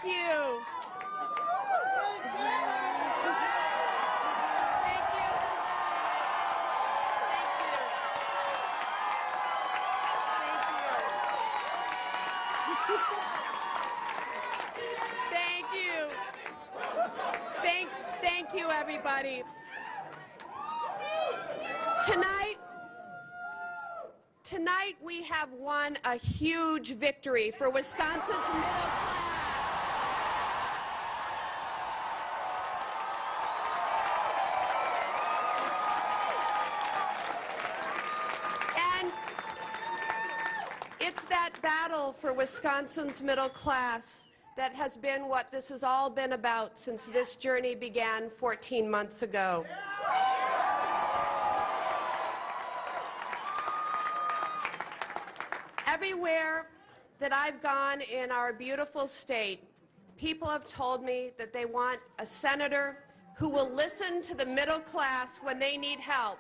Thank you. Thank you. Thank you. Thank you, everybody. Tonight we have won a huge victory for Wisconsin's middle class. And it's that battle for Wisconsin's middle class that has been what this has all been about since this journey began 14 months ago. Everywhere that I've gone in our beautiful state, people have told me that they want a senator who will listen to the middle class when they need help.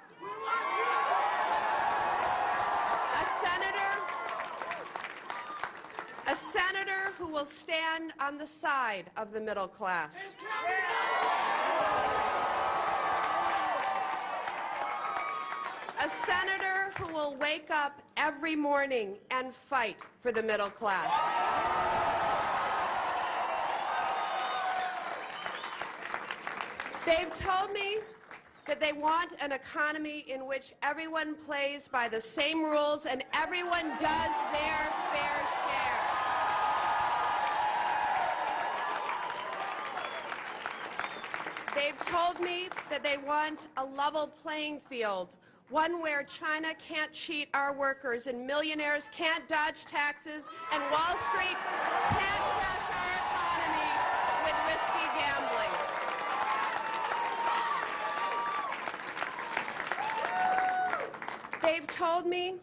A senator who will stand on the side of the middle class. A senator who will wake up every morning and fight for the middle class. They've told me that they want an economy in which everyone plays by the same rules and everyone does their fair share. They've told me that they want a level playing field, one where China can't cheat our workers and millionaires can't dodge taxes and Wall Street can't crash our economy with risky gambling. They've told me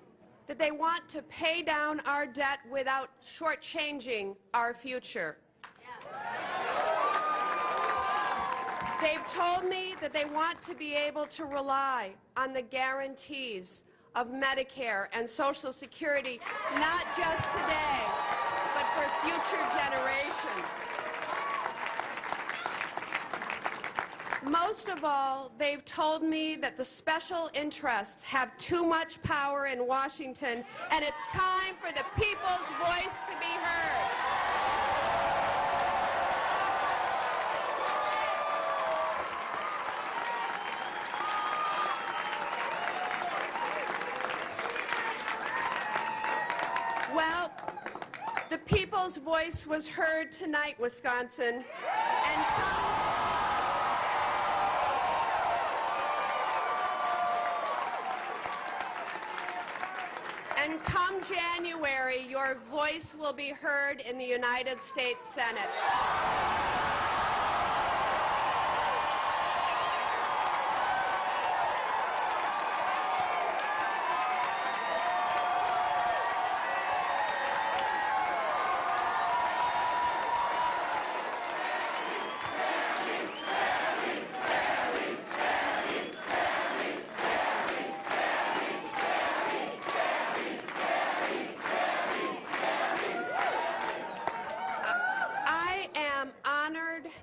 that they want to pay down our debt without shortchanging our future. They've told me that they want to be able to rely on the guarantees of Medicare and Social Security, not just today, but for future generations. Most of all, they've told me that the special interests have too much power in Washington, and it's time for the people's voice to be heard. Well, the people's voice was heard tonight, Wisconsin, and come January, your voice will be heard in the United States Senate.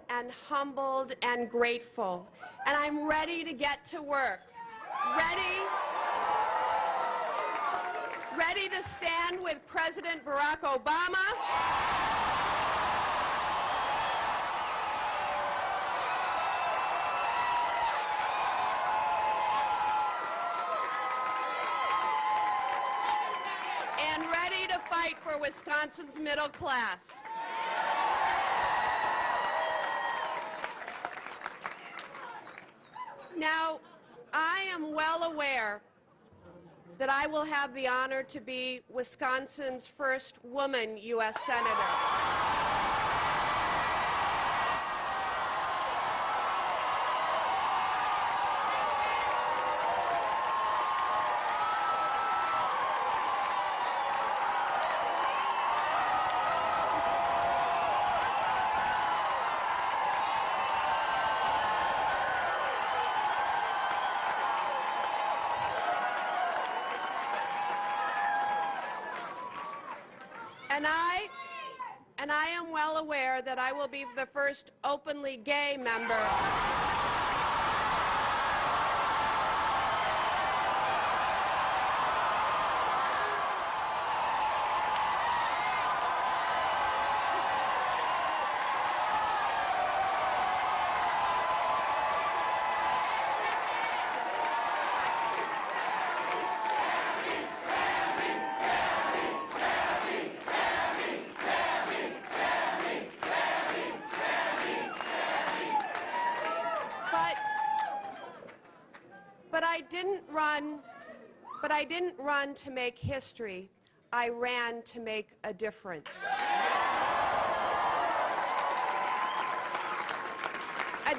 And humbled and grateful, and I'm ready to get to work. Ready to stand with President Barack Obama. And ready to fight for Wisconsin's middle class. Now, I am well aware that I will have the honor to be Wisconsin's first woman U.S. Senator. And I am well aware that I will be the first openly gay member. But I didn't run to make history. I ran to make a difference. A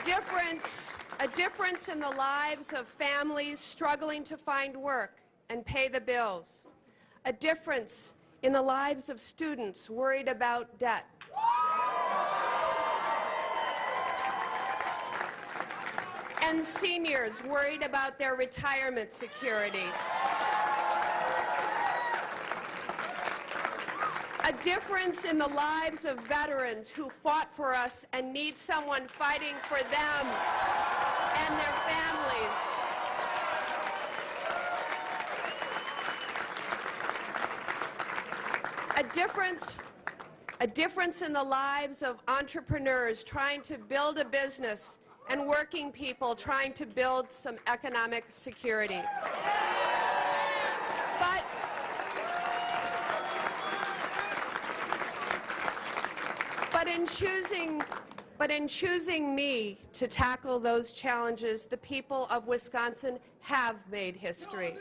difference in the lives of families struggling to find work and pay the bills. A difference in the lives of students worried about debt. And seniors worried about their retirement security. A difference in the lives of veterans who fought for us and need someone fighting for them and their families. A difference in the lives of entrepreneurs trying to build a business and working people trying to build some economic security. But in choosing me to tackle those challenges, the people of Wisconsin have made history.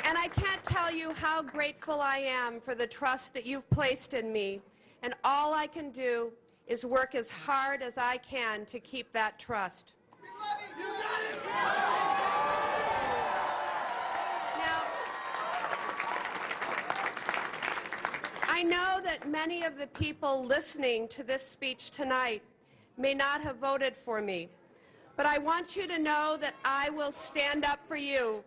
And I can't tell you how grateful I am for the trust that you've placed in me, and all I can do is work as hard as I can to keep that trust. Now, I know that many of the people listening to this speech tonight may not have voted for me, but I want you to know that I will stand up for you.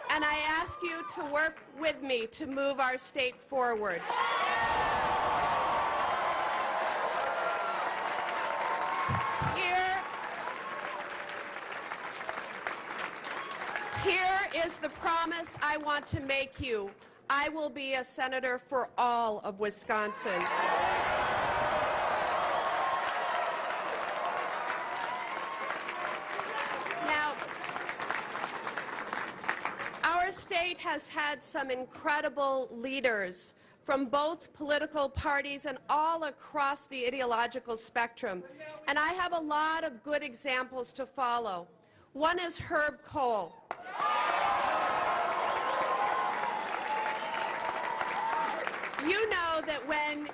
And I ask you to work with me to move our state forward. Here is the promise I want to make you. I will be a senator for all of Wisconsin. Our state has had some incredible leaders from both political parties and all across the ideological spectrum. And I have a lot of good examples to follow. One is Herb Kohl. You know that when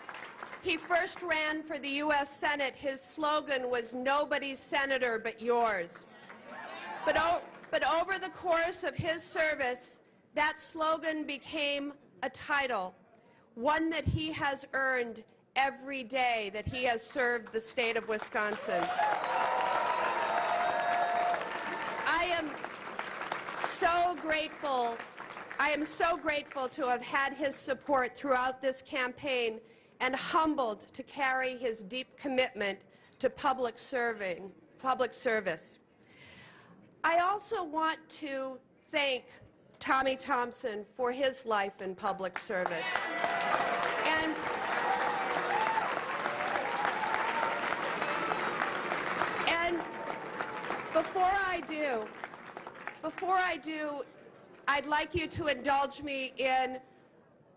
he first ran for the U.S. Senate, his slogan was "Nobody's senator but yours." But over the course of his service, that slogan became a title, one that he has earned every day that he has served the state of Wisconsin. I am so grateful to have had his support throughout this campaign and humbled to carry his deep commitment to public service. I also want to thank Tommy Thompson for his life in public service. And before I do, I'd like you to indulge me in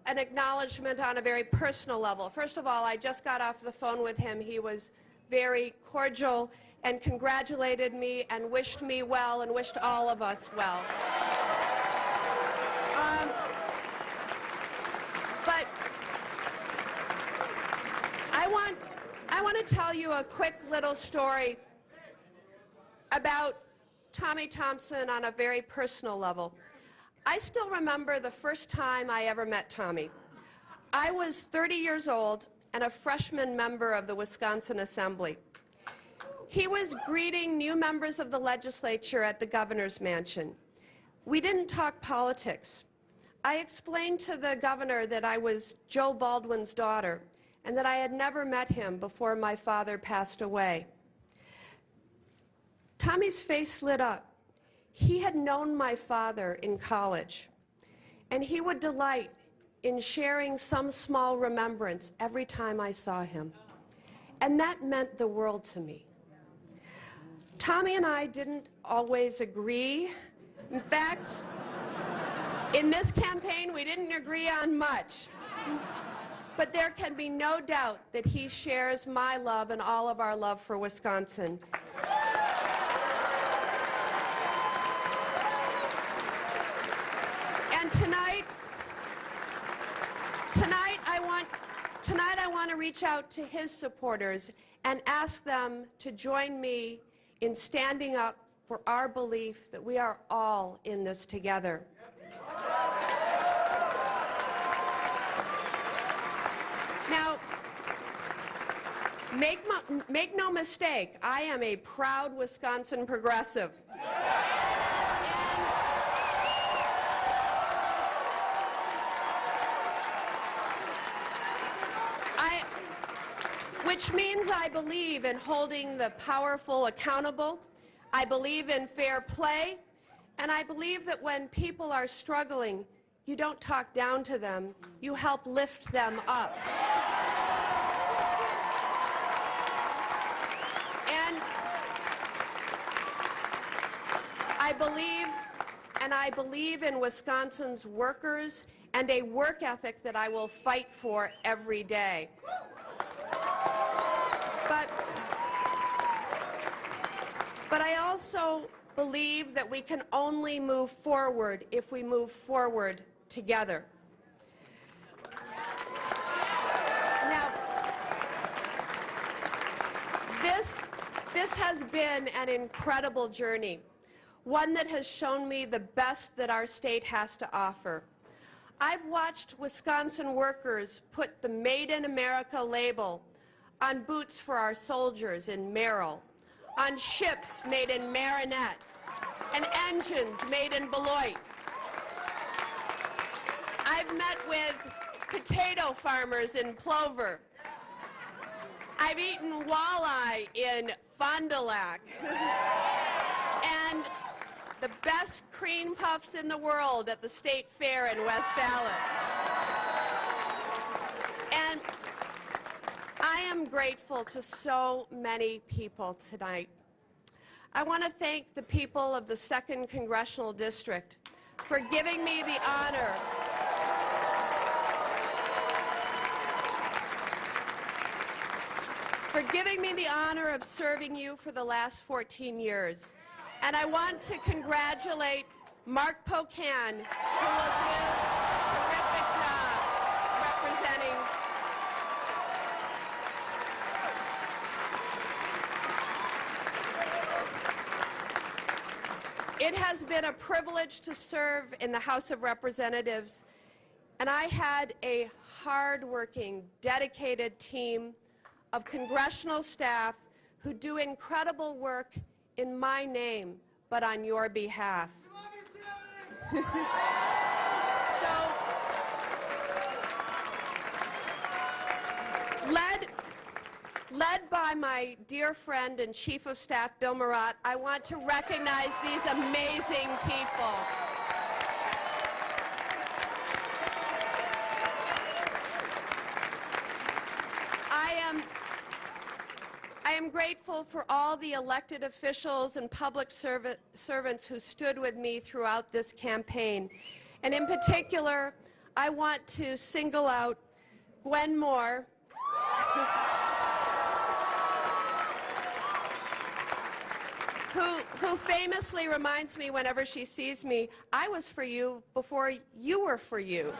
an acknowledgement on a very personal level. First of all, I just got off the phone with him. He was very cordial and congratulated me and wished me well and wished all of us well. But I want to tell you a quick little story about Tommy Thompson on a very personal level. I still remember the first time I ever met Tommy. I was 30 years old and a freshman member of the Wisconsin Assembly. He was greeting new members of the legislature at the governor's mansion. We didn't talk politics. I explained to the governor that I was Joe Baldwin's daughter and that I had never met him before my father passed away. Tommy's face lit up. He had known my father in college, and he would delight in sharing some small remembrance every time I saw him. And that meant the world to me. Tommy and I didn't always agree. In fact, in this campaign, we didn't agree on much. But there can be no doubt that he shares my love and all of our love for Wisconsin. And tonight I want to reach out to his supporters and ask them to join me in standing up for our belief that we are all in this together. Now, make no mistake, I am a proud Wisconsin progressive. Which means I believe in holding the powerful accountable. I believe in fair play, and I believe that when people are struggling, you don't talk down to them, you help lift them up. And I believe in Wisconsin's workers and a work ethic that I will fight for every day. But I also believe that we can only move forward if we move forward together. Now, this has been an incredible journey, one that has shown me the best that our state has to offer. I've watched Wisconsin workers put the Made in America label on boots for our soldiers in Merrill, on ships made in Marinette, and engines made in Beloit. I've met with potato farmers in Plover. I've eaten walleye in Fond du Lac. And the best cream puffs in the world at the State Fair in West Allis. And I am grateful to so many people tonight. I want to thank the people of the 2nd Congressional District for giving me the honor of serving you for the last 14 years. And I want to congratulate Mark Pocan, who will do a terrific job representing It has been a privilege to serve in the House of Representatives, and I had a hard-working, dedicated team of congressional staff who do incredible work in my name, but on your behalf. Led by my dear friend and Chief of Staff, Bill Murat, I want to recognize these amazing people. I am grateful for all the elected officials and public servants who stood with me throughout this campaign. And in particular, I want to single out Gwen Moore, who famously reminds me whenever she sees me, I was for you before you were for you.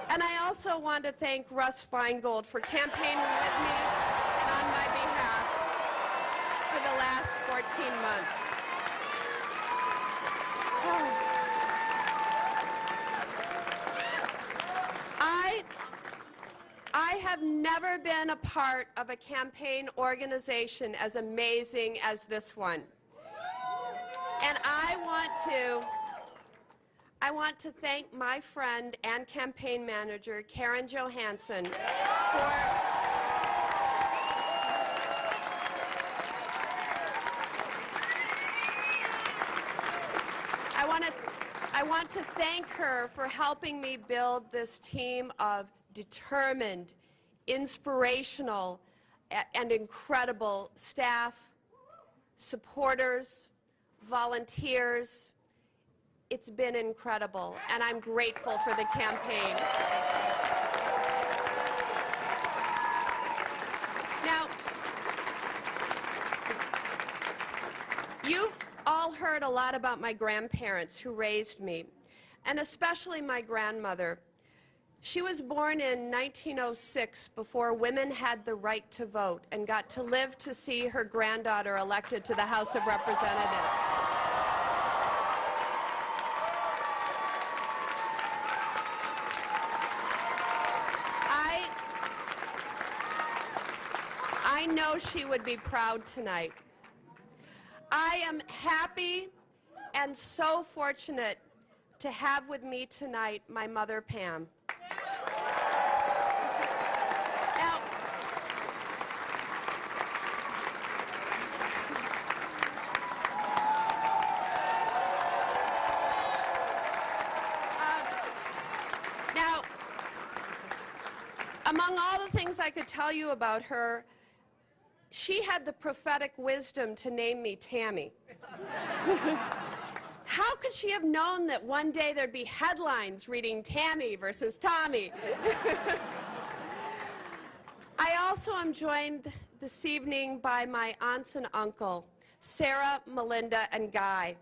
And I also want to thank Russ Feingold for campaigning with me and on my behalf for the last 14 months. I I have never been a part of a campaign organization as amazing as this one. And I want to thank my friend and campaign manager, Karen Johansson, for I want to thank her for helping me build this team of determined, inspirational, and incredible staff, supporters, volunteers. It's been incredible, and I'm grateful for the campaign. Now, you've all heard a lot about my grandparents who raised me, and especially my grandmother. She was born in 1906, before women had the right to vote and got to live to see her granddaughter elected to the House of Representatives. I know she would be proud tonight. I am happy and so fortunate to have with me tonight my mother, Pam. Now, among all the things I could tell you about her, she had the prophetic wisdom to name me Tammy. How could she have known that one day there'd be headlines reading Tammy versus Tommy? I also am joined this evening by my aunts and uncle, Sarah, Melinda, and Guy.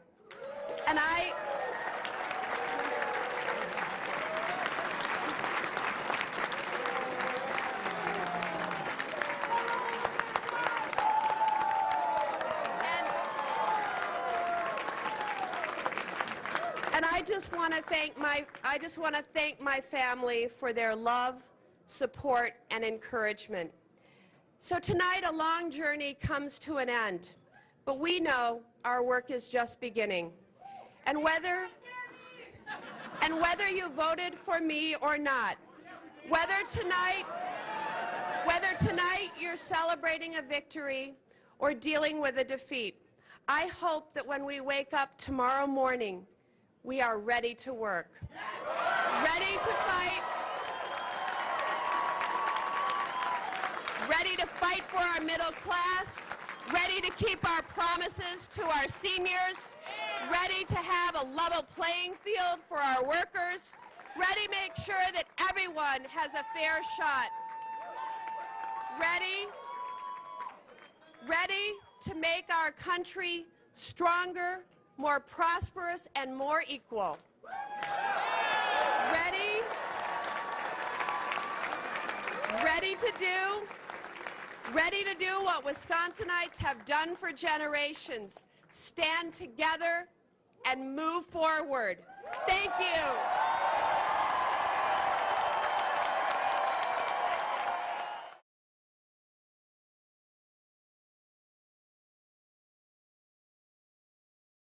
And I just want to thank my family for their love, support, and encouragement. So tonight, a long journey comes to an end, but we know our work is just beginning. And whether you voted for me or not, whether tonight you're celebrating a victory or dealing with a defeat, I hope that when we wake up tomorrow morning, we are ready to work, ready to fight for our middle class, ready to keep our promises to our seniors, ready to have a level playing field for our workers, ready to make sure that everyone has a fair shot, ready to make our country stronger, more prosperous, and more equal. Ready to do what Wisconsinites have done for generations: stand together and move forward. Thank you.